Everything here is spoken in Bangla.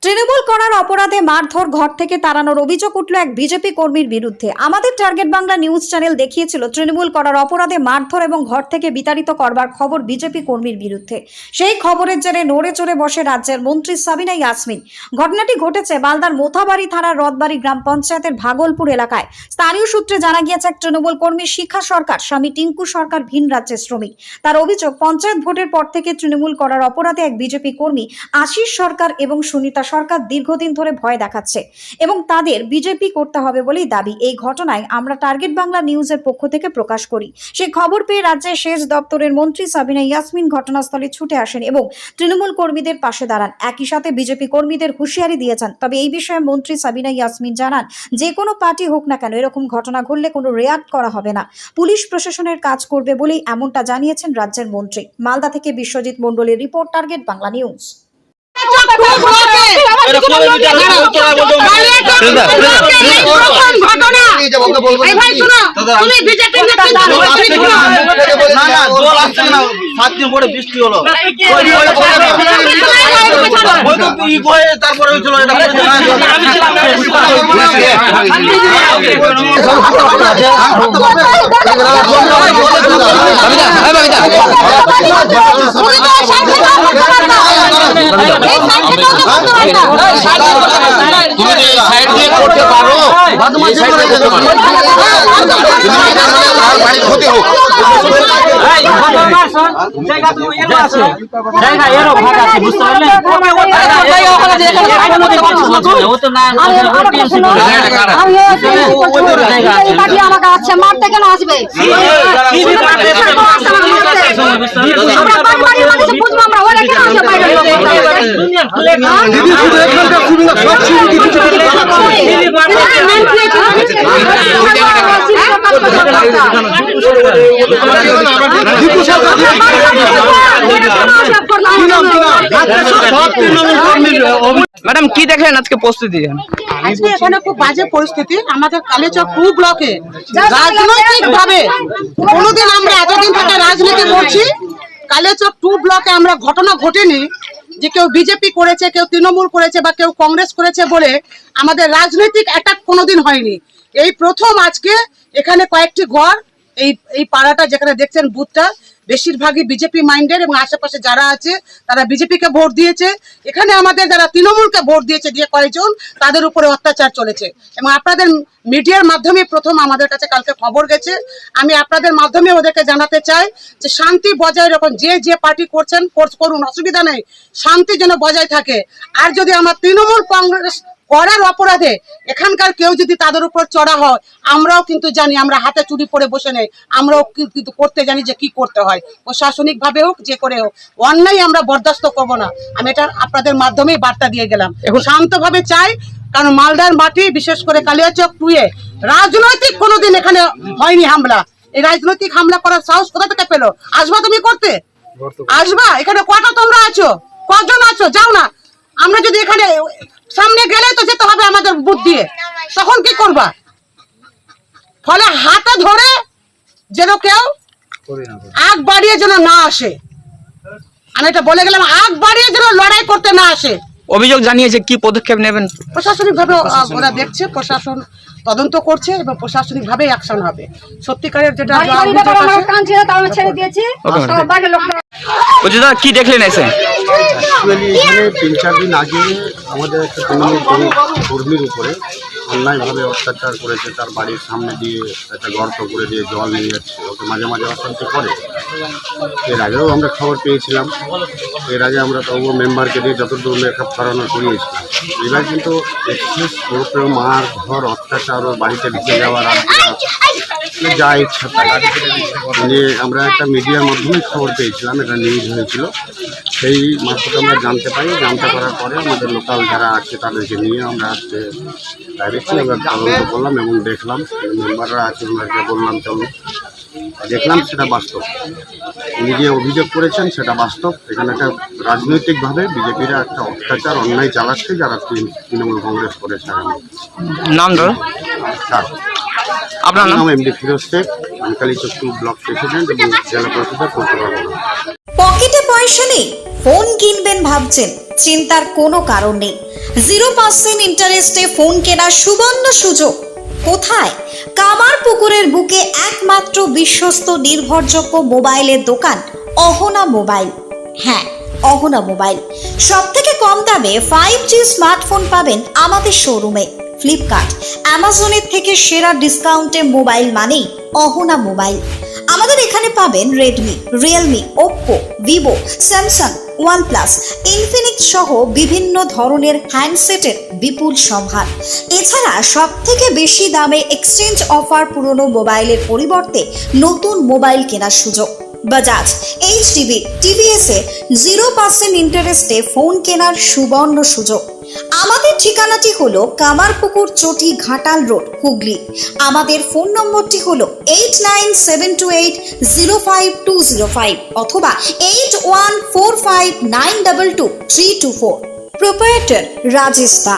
তৃণমূল করার অপরাধে মারধর, ঘর থেকে তাড়ানোর অভিযোগ উঠল এক বিজেপি কর্মীর বিরুদ্ধে। আমাদের টার্গেট বাংলা নিউজ চ্যানেল দেখিয়েছিল তৃণমূল করার অপরাধে মারধর এবং ঘর থেকে বিতাড়িত করবার খবর বিজেপি কর্মীর বিরুদ্ধে। সেই খবরের জেরে নড়ে চড়ে বসে রাজ্যের মন্ত্রী সাবিনা ইয়াসমিন। ঘটনাটি ঘটেছে মালদার মোথাবাড়ি থানার রথবাড়ি গ্রাম পঞ্চায়েতের ভাগলপুর এলাকায়। স্থানীয় সূত্রে জানা গিয়েছে, এক তৃণমূল কর্মী শিখা সরকার, স্বামী টিঙ্কু সরকার ভিন রাজ্যের শ্রমিক। তার অভিযোগ, পঞ্চায়েত ভোটের পর থেকে তৃণমূল করার অপরাধে এক বিজেপি কর্মী আশিস সরকার এবং সুনিতা সরকার দীর্ঘদিন ধরে ভয় দেখাচ্ছে এবং তাদের বিজেপি করতে হবে বলেই দাবি। এই ঘটনায় আমরা টার্গেট বাংলা নিউজের পক্ষ থেকে প্রকাশ করি। সেই খবর পেয়ে রাজ্যের সেচ দপ্তরের মন্ত্রী সাবিনা ইয়াসমিন ঘটনাস্থলে ছুটে আসেন এবং তৃণমূল কর্মীদের পাশে দাঁড়ান। একই সাথে বিজেপি কর্মীদের হুঁশিয়ারি দিয়েছেন। তবে এই বিষয়ে মন্ত্রী সাবিনা ইয়াসমিন জানান, যে কোনো পার্টি হোক না কেন, এরকম ঘটনা ঘটলে কোনো রিয়াক্ট করা হবে না, পুলিশ প্রশাসনের কাজ করবে বলেই এমনটা জানিয়েছেন রাজ্যের মন্ত্রী। মালদা থেকে বিশ্বজিৎ মণ্ডলের রিপোর্ট, টার্গেট বাংলা নিউজ। বৃষ্টি হলো তারপরে সাইড দিয়ে করতে পারো, ক্ষতি হোক। মারতে কেন আসবে? ম্যাডাম, কি দেখলেন আজকে পরিস্থিতি? আজকে এখানে খুব বাজে পরিস্থিতি। আমাদের কালীচক 2 ব্লকে রাজনৈতিক ভাবে কোনোদিন আমরা এতদিন থেকে রাজনীতি করছি, কালীচক 2 ব্লকে আমরা ঘটনা ঘটেনি যে কেউ বিজেপি করেছে, কেউ তৃণমূল করেছে বা কেউ কংগ্রেস করেছে বলে আমাদের রাজনৈতিক অ্যাটাক কোনোদিন হয়নি। এই প্রথম আজকে এখানে কয়েকটি ঘর, এই পাড়াটা যেখানে দেখছেন বুথটা বেশিরভাগই বিজেপি মাইন্ডেড এবং আশেপাশে যারা আছে তারা বিজেপিকে ভোট দিয়েছে। এখানে আমাদের যারা তৃণমূলকে ভোট দিয়েছে দিয়ে কয়েকজন, তাদের উপরে অত্যাচার চলেছে এবং আপনাদের মিডিয়ার মাধ্যমে প্রথম আমাদের কাছে কালকে খবর গেছে। আমি আপনাদের মাধ্যমে ওদেরকে জানাতে চাই যে শান্তি বজায় রাখুন, যে পার্টি করছেন করুন, অসুবিধা নেই, শান্তি যেন বজায় থাকে। আর যদি আমার তৃণমূল কংগ্রেস করার অপরাধে এখানকার কেউ যদি তাদের উপর চড়া হয়, আমরাও কিন্তু জানি, আমরা হাতে চুরি পরে বসে নেই, আমরাও কিন্তু করতে জানি যে কি করতে হয়। প্রশাসনিক ভাবে হোক, যে করে হোক, অন্যায় আমরা বরদাস্ত করব না। আমি এটা আপনাদের মাধ্যমেই বার্তা দিয়ে গেলাম। এখন শান্তভাবে চাই, কারণ মালদার মাটি, বিশেষ করে কালিয়াচক 2-এ রাজনৈতিক কোনোদিন এখানে হয়নি হামলা। এই রাজনৈতিক হামলা করার সাহস কোথা থেকে পেলো? আসবা তুমি করতে? আসবা? এখানে কটা তোমরা আছো? কজন আছো? যাও না। আমরা যদি এখানে সামনে গেলে তো যেতে হবে আমাদের বুথ দিয়ে, তখন কি করবা? ফলে হাতে ধরে যেন কেউ আগ বাড়িয়ে যেন না আসে, আমি এটা বলে গেলাম, আগ বাড়িয়ে যেন লড়াই করতে না আসে। অভিযোগ জানিয়েছে, কি পদক্ষেপ নেবেন? প্রশাসনিক ভাবে ওরা দেখছে, প্রশাসন তদন্ত করছে এবং প্রশাসনিক ভাবে অ্যাকশন হবে। সত্যিকারের যেটা কি দেখলেন এসে? এখানে 3-4 দিন আগে আমাদের একটা তৃণমূল কর্মীর উপরে অন্যায়ভাবে অত্যাচার করেছে। তার বাড়ির সামনে দিয়ে একটা গর্ত করে দিয়ে জল নিয়ে যাচ্ছে, ওকে মাঝে মাঝে অশান্তি করে। এর আগেও আমরা খবর পেয়েছিলাম, এর আগে আমরা তবু মেম্বারকে দিয়ে যতদূর মেকআপ করানো করিয়েছিলাম। এবার কিন্তু এক্সেস পুরো মার ঘর অত্যাচার, ওর বাড়িতে ঢুকে যাওয়ার যা ইচ্ছা যে আমরা একটা মিডিয়ার মাধ্যমে খবর পেয়েছিলাম, এটা নিউজ হয়েছিল, সেই মারফত আমরা জানতে পারি। জানতে পারার পরে আমাদের লোকাল যারা আছে তাদেরকে নিয়ে আমরা আজকে ডাইরেক্টলি আমরা তদন্ত করলাম এবং দেখলাম, মেম্বাররা আছে ওনাকে বললাম চলুন, দেখলাম সেটা বাস্তব। উনি যে অভিযোগ করেছেন সেটা বাস্তব। এখানে একটা রাজনৈতিকভাবে বিজেপিরা একটা অত্যাচার অন্যায় চালাচ্ছে, যারা তৃণমূল কংগ্রেস করেছে। নাম ধরো। আপনার নাম? MD Firoz Sheikh, Kaliachak 2 block president এবং জেলা পরিষদের পৌরসভা। পকেটে পয়সা নেই, ফোন কিনবেন ভাবছেন, চিন্তার কোনো কারণ নেই। 0% ইন্টারেস্টে ফোন কেনার সুবর্ণ সুযোগ। কোথায়? কামারপুকুরের বুকে একমাত্র বিশ্বস্ত নির্ভরযোগ্য মোবাইলের দোকান অহনা মোবাইল। হ্যাঁ, অহনা মোবাইল। সব থেকে কম দামে 5G স্মার্টফোন পাবেন আমাদের শোরুমে। ফ্লিপকার্ট, অ্যামাজনের থেকে সেরা ডিসকাউন্টে মোবাইল মানেই অহনা মোবাইল। আমাদের এখানে পাবেন Redmi, Realme, Oppo, Vivo, Samsung, OnePlus, Infinix সহ বিভিন্ন ধরনের হ্যান্ডসেটের বিপুল সম্ভার। এছাড়া সব থেকে বেশি দামে এক্সচেঞ্জ অফার, পুরনো মোবাইলের পরিবর্তে নতুন মোবাইল কেনার সুযোগ। বাজাজ, এইচডিবি, টিভিএস এ 0% ইন্টারেস্টে ফোন কেনার সুবর্ণ সুযোগ। আমাদের ঠিকানাটি হলো কামারপুকুর চটি, ঘাটাল রোড, হুগলি। আমাদের ফোন নম্বরটি হলো 8972805205 অথবা 8145922324। প্রোপ্রাইটার রাজেশ দা।